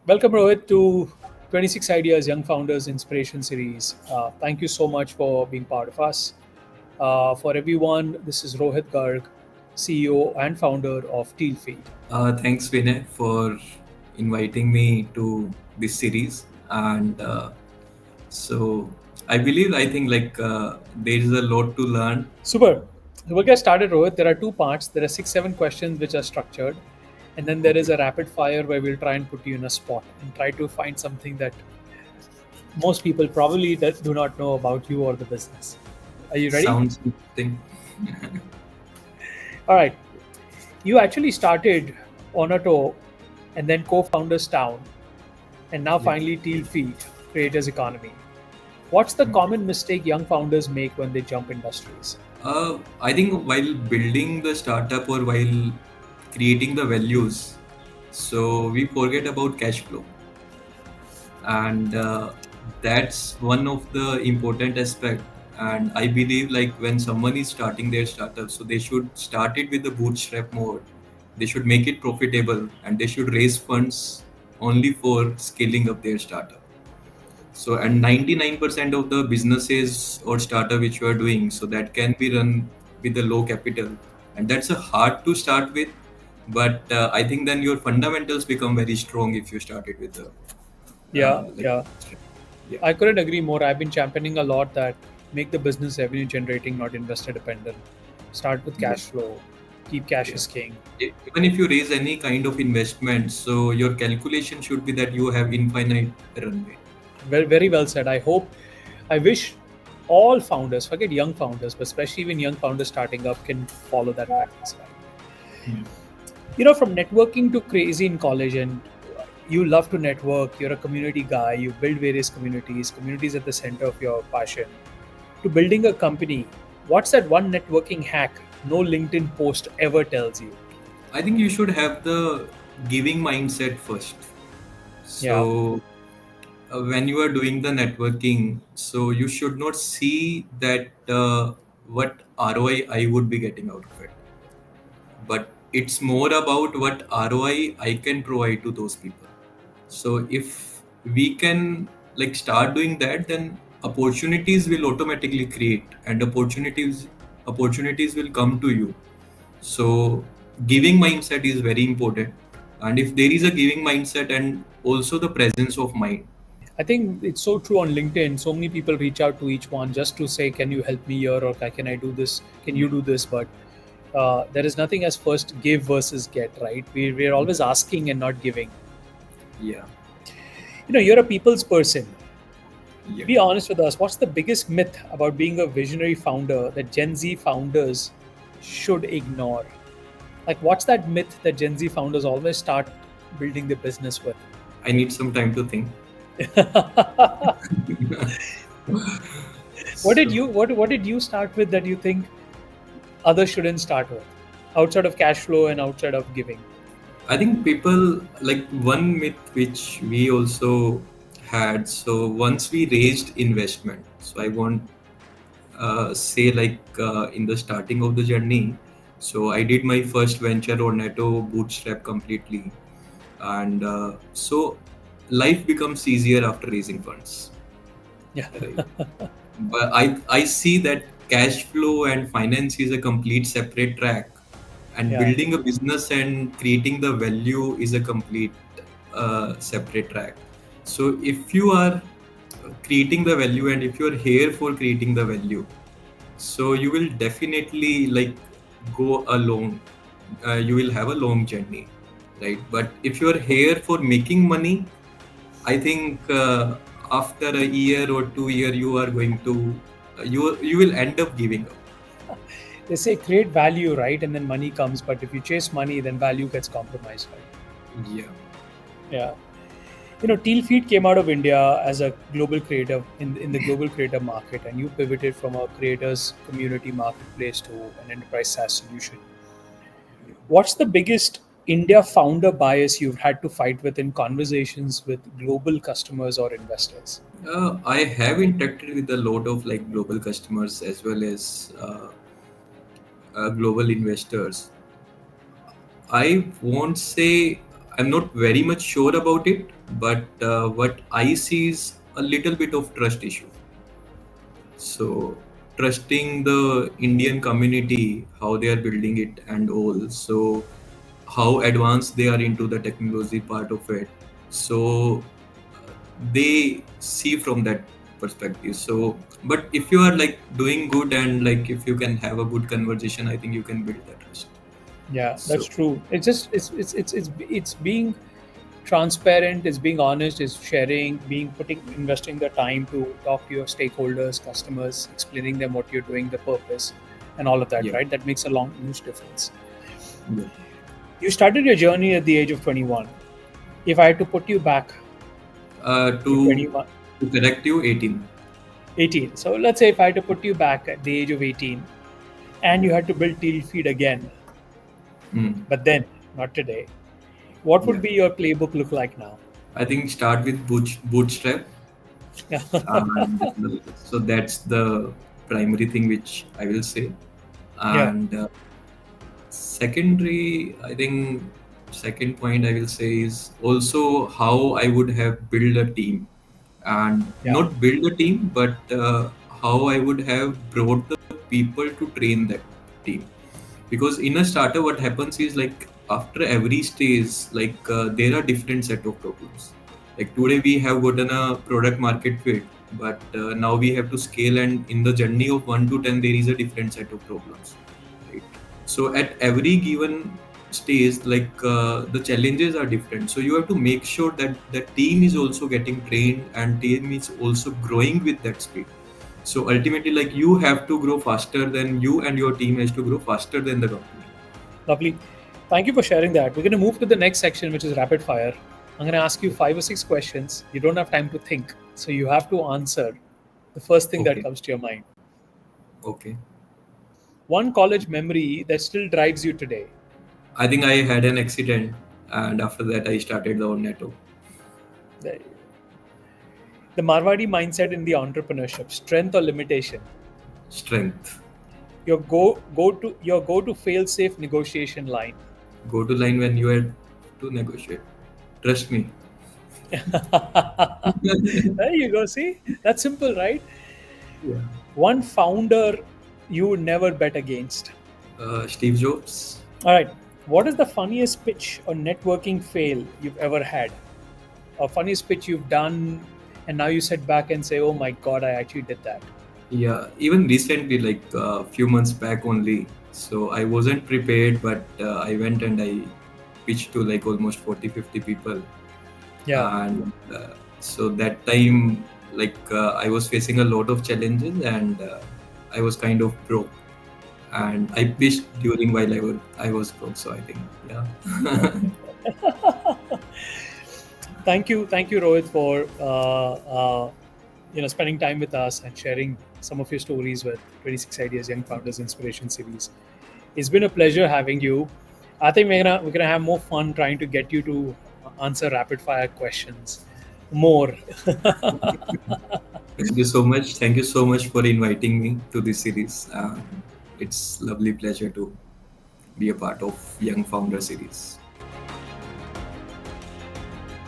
Welcome, Rohit, to 26 Ideas Young Founders Inspiration Series. Thank you so much for being part of us. For everyone, this is Rohit Garg, CEO and founder of Tealfeed. Thanks, Vinay, for inviting me to this series. And so I think there is a lot to learn. Super. We'll get started, Rohit. There are two parts. There are six, seven questions which are structured. And then there is Okay. a rapid fire where we'll try and put you in a spot and try to find something that most people probably do not know about you or the business. Are you ready? Sounds interesting. All right. You actually started Ornatoh and then Co-Founders Town and now Yeah. finally Tealfeed, Creators Economy. What's the common mistake young founders make when they jump industries? I think while building the startup or while creating the values, so we forget about cash flow. And that's one of the important aspect. And I believe like when someone is starting their startup, so they should start it with the bootstrap mode. They should make it profitable and they should raise funds only for scaling up their startup. So and 99% of the businesses or startup which you are doing, so that can be run with a low capital, and that's a hard to start with. But I think then your fundamentals become very strong if you start it with the Yeah, like yeah. yeah. I couldn't agree more. I've been championing a lot that make the business revenue generating, not investor dependent. Start with Yeah, cash flow. Keep cash yeah. is king. Even if you raise any kind of investment, so your calculation should be that you have infinite runway. Very, very well said. I wish all founders, forget young founders, but especially even young founders starting up, can follow that practice. Right? Hmm. From networking to crazy in college, and you love to network, you're a community guy, you build various communities at the center of your passion, to building a company. What's that one networking hack no LinkedIn post ever tells you? I think you should have the giving mindset first. Yeah, So when you are doing the networking, so you should not see that what ROI I would be getting out of it, but it's more about what ROI I can provide to those people. So if we can like start doing that, then opportunities will automatically create and opportunities will come to you. So giving mindset is very important. And if there is a giving mindset and also the presence of mind. I think it's so true on LinkedIn. So many people reach out to each one just to say, "Can you help me here?" or "Can I do this? Can you Yeah. do this?" But there is nothing as first give versus get, right? We're always asking and not giving. Yeah. You're a people's person. Yeah. Be honest with us. What's the biggest myth about being a visionary founder that Gen Z founders should ignore? Like, what's that myth that Gen Z founders always start building the business with? I need some time to think. what did So you what did you start with that you think others shouldn't start with, outside of cash flow and outside of giving? I think people like one myth which we also had. So once we raised investment, so I won't say in the starting of the journey. So I did my first venture on Netto bootstrap completely, and so life becomes easier after raising funds, Yeah. right? But I see that cash flow and finance is a complete separate track, and Yeah. building a business and creating the value is a complete separate track. So if you are creating the value and if you are here for creating the value, so you will definitely like go a long you will have a long journey, right? But if you are here for making money, I think after a year or 2 year you are going to you will end up giving up. They say create value, right, and then money comes, but if you chase money then value gets compromised, right? Yeah. Yeah. Tealfeed came out of India as a global creator in the global creator market, and you pivoted from a creators community marketplace to an enterprise SaaS solution. What's the biggest India founder bias you've had to fight with in conversations with global customers or investors? I have interacted with a lot of like global customers as well as global investors. I won't say I'm not very much sure about it, but what I see is a little bit of trust issue. So trusting the Indian community, how they are building it and all. So how advanced they are into the technology part of it. So they see from that perspective. So, but if you are like doing good and like if you can have a good conversation, I think you can build that trust. Yeah, that's So true. It's just it's being transparent, is being honest, is sharing, being putting investing the time to talk to your stakeholders, customers, explaining them what you're doing, the purpose, and all of that. yeah, Right, that makes a long huge difference. yeah. You started your journey at the age of 21. If I had to put you back to To 21, correct you, 18. 18. So let's say if I had to put you back at the age of 18 and you Yeah. had to build Teal Feed again, Mm. but then not today, what would Yeah. be your playbook look like now? I think start with bootstrap. Yeah. And so that's the primary thing which I will say. Yeah. And secondary, I think second point I will say is also how I would have built a team, and Yeah. not build a team, but how I would have brought the people to train that team. Because in a startup, what happens is like after every stage, like there are different set of problems. Like today we have gotten a product market fit, but now we have to scale, and in the journey of 1 to 10, there is a different set of problems, right? So at every given stage, like the challenges are different. So you have to make sure that the team is also getting trained and team is also growing with that speed. So ultimately, like you have to grow faster than you, and your team has to grow faster than the company. Lovely. Thank you for sharing that. We're going to move to the next section, which is rapid fire. I'm going to ask you Okay. 5 or 6 questions. You don't have time to think. So you have to answer the first thing that Okay. comes to your mind. Okay. One college memory that still drives you today. I think I had an accident, and after that, I started the Ornatoh. The, the Marwadi mindset in the entrepreneurship, strength or limitation. Strength. Your go to fail safe negotiation line. Go to line when you had to negotiate. Trust me. There you go. See, that's simple, right? Yeah. One founder you would never bet against. Steve Jobs. All right. What is the funniest pitch or networking fail you've ever had? A funniest pitch you've done, and now you sit back and say, "Oh my God, I actually did that." Yeah, even recently, like a few months back only. So I wasn't prepared, but I went and I pitched to like almost 40, 50 people. Yeah. And so that time, like I was facing a lot of challenges, and I was kind of broke. And I pitched during while I was broke. So I think, yeah. Thank you, Rohit, for spending time with us and sharing some of your stories with 26 Ideas Young Founders Inspiration Series. It's been a pleasure having you. I think we're gonna have more fun trying to get you to answer rapid fire questions more. Thank you so much. Thank you so much for inviting me to this series. It's lovely pleasure to be a part of Young Founder series.